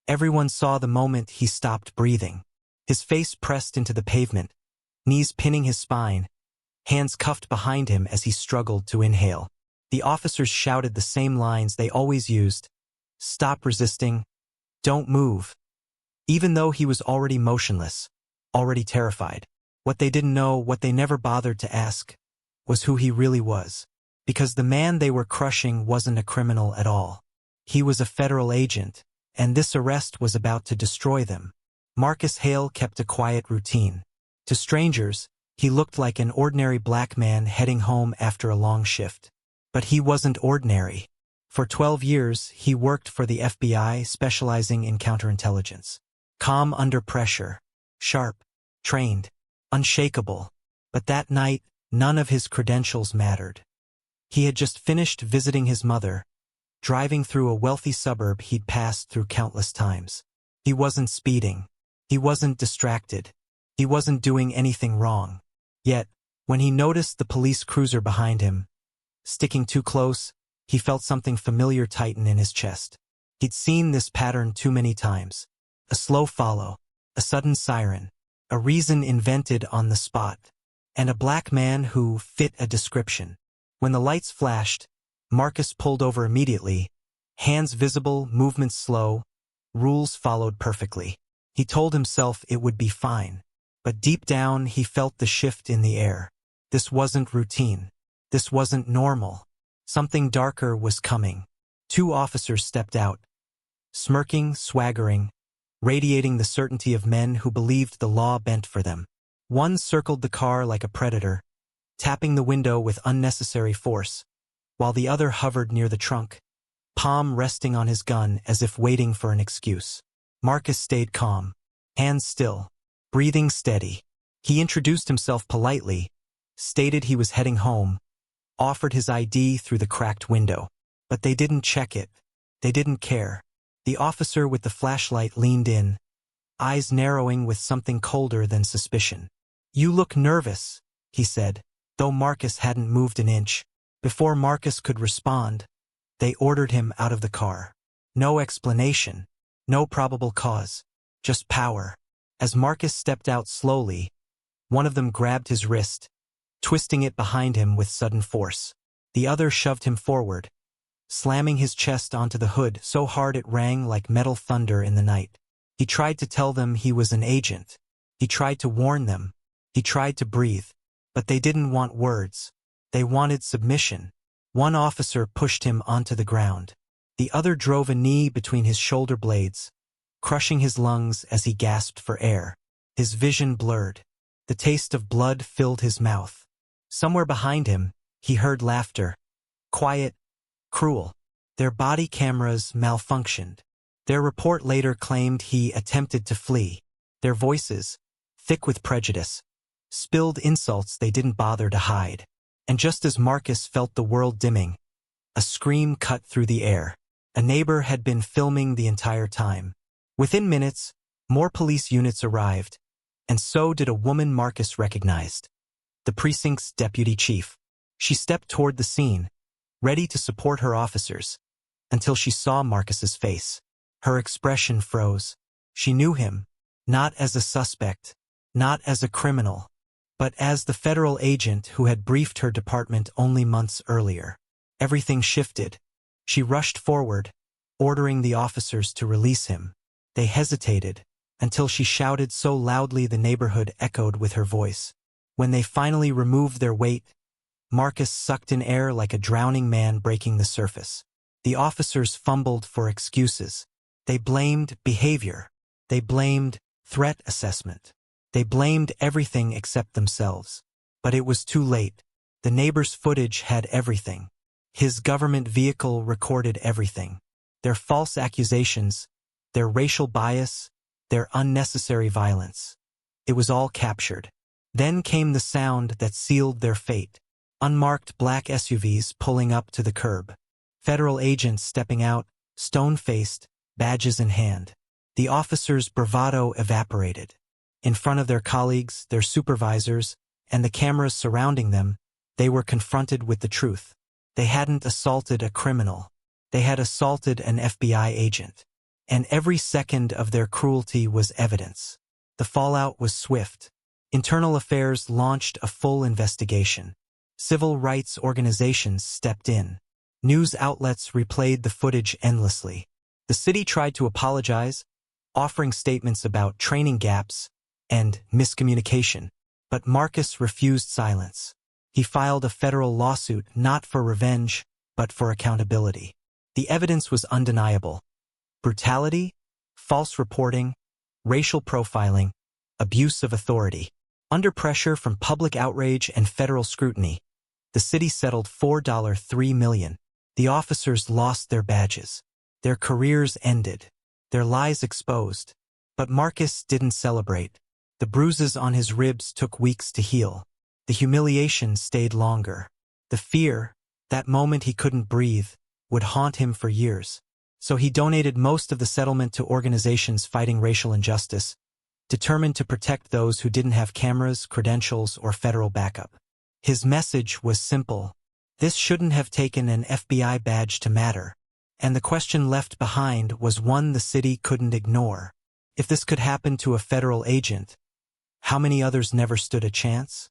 Everyone saw the moment he stopped breathing. His face pressed into the pavement, knees pinning his spine, hands cuffed behind him as he struggled to inhale. The officers shouted the same lines they always used. Stop resisting. Don't move. Even though he was already motionless, already terrified. What they didn't know, what they never bothered to ask, was who he really was. Because the man they were crushing wasn't a criminal at all. He was a federal agent, and this arrest was about to destroy them. Marcus Hale kept a quiet routine. To strangers, he looked like an ordinary black man heading home after a long shift. But he wasn't ordinary. For 12 years, he worked for the FBI, specializing in counterintelligence. Calm under pressure, sharp, trained, unshakable. But that night, none of his credentials mattered. He had just finished visiting his mother, driving through a wealthy suburb he'd passed through countless times. He wasn't speeding. He wasn't distracted. He wasn't doing anything wrong. Yet, when he noticed the police cruiser behind him, sticking too close, he felt something familiar tighten in his chest. He'd seen this pattern too many times. A slow follow, a sudden siren, a reason invented on the spot, and a black man who fit a description. When the lights flashed, Marcus pulled over immediately, hands visible, movements slow, rules followed perfectly. He told himself it would be fine, but deep down he felt the shift in the air. This wasn't routine. This wasn't normal. Something darker was coming. 2 officers stepped out, smirking, swaggering, radiating the certainty of men who believed the law bent for them. One circled the car like a predator, tapping the window with unnecessary force, while the other hovered near the trunk, palm resting on his gun as if waiting for an excuse. Marcus stayed calm, hands still, breathing steady. He introduced himself politely, stated he was heading home, offered his ID through the cracked window. But they didn't check it. They didn't care. The officer with the flashlight leaned in, eyes narrowing with something colder than suspicion. "You look nervous," he said, though Marcus hadn't moved an inch. Before Marcus could respond, they ordered him out of the car. No explanation, no probable cause, just power. As Marcus stepped out slowly, one of them grabbed his wrist, twisting it behind him with sudden force. The other shoved him forward, slamming his chest onto the hood so hard it rang like metal thunder in the night. He tried to tell them he was an agent. He tried to warn them. He tried to breathe. But they didn't want words. They wanted submission. One officer pushed him onto the ground. The other drove a knee between his shoulder blades, crushing his lungs as he gasped for air. His vision blurred. The taste of blood filled his mouth. Somewhere behind him, he heard laughter. Quiet, cruel. Their body cameras malfunctioned. Their report later claimed he attempted to flee. Their voices, thick with prejudice, spilled insults they didn't bother to hide. And just as Marcus felt the world dimming, a scream cut through the air. A neighbor had been filming the entire time. Within minutes, more police units arrived, and so did a woman Marcus recognized. The precinct's deputy chief. She stepped toward the scene, ready to support her officers, until she saw Marcus's face. Her expression froze. She knew him, not as a suspect, not as a criminal, but as the federal agent who had briefed her department only months earlier. Everything shifted. She rushed forward, ordering the officers to release him. They hesitated, until she shouted so loudly the neighborhood echoed with her voice. When they finally removed their weight, Marcus sucked in air like a drowning man breaking the surface. The officers fumbled for excuses. They blamed behavior. They blamed threat assessment. They blamed everything except themselves. But it was too late. The neighbor's footage had everything. His government vehicle recorded everything. Their false accusations, their racial bias, their unnecessary violence. It was all captured. Then came the sound that sealed their fate. Unmarked black SUVs pulling up to the curb. Federal agents stepping out, stone-faced, badges in hand. The officers' bravado evaporated. In front of their colleagues, their supervisors, and the cameras surrounding them, they were confronted with the truth. They hadn't assaulted a criminal. They had assaulted an FBI agent. and every second of their cruelty was evidence. The fallout was swift. Internal Affairs launched a full investigation. Civil rights organizations stepped in. News outlets replayed the footage endlessly. The city tried to apologize, offering statements about training gaps and miscommunication, but Marcus refused silence. He filed a federal lawsuit not for revenge, but for accountability. The evidence was undeniable. Brutality, false reporting, racial profiling, abuse of authority. Under pressure from public outrage and federal scrutiny, the city settled $4.3 million. The officers lost their badges. Their careers ended. Their lies exposed. But Marcus didn't celebrate. The bruises on his ribs took weeks to heal. The humiliation stayed longer. The fear, that moment he couldn't breathe, would haunt him for years. So he donated most of the settlement to organizations fighting racial injustice, determined to protect those who didn't have cameras, credentials, or federal backup. His message was simple. This shouldn't have taken an FBI badge to matter. And the question left behind was one the city couldn't ignore. If this could happen to a federal agent, how many others never stood a chance?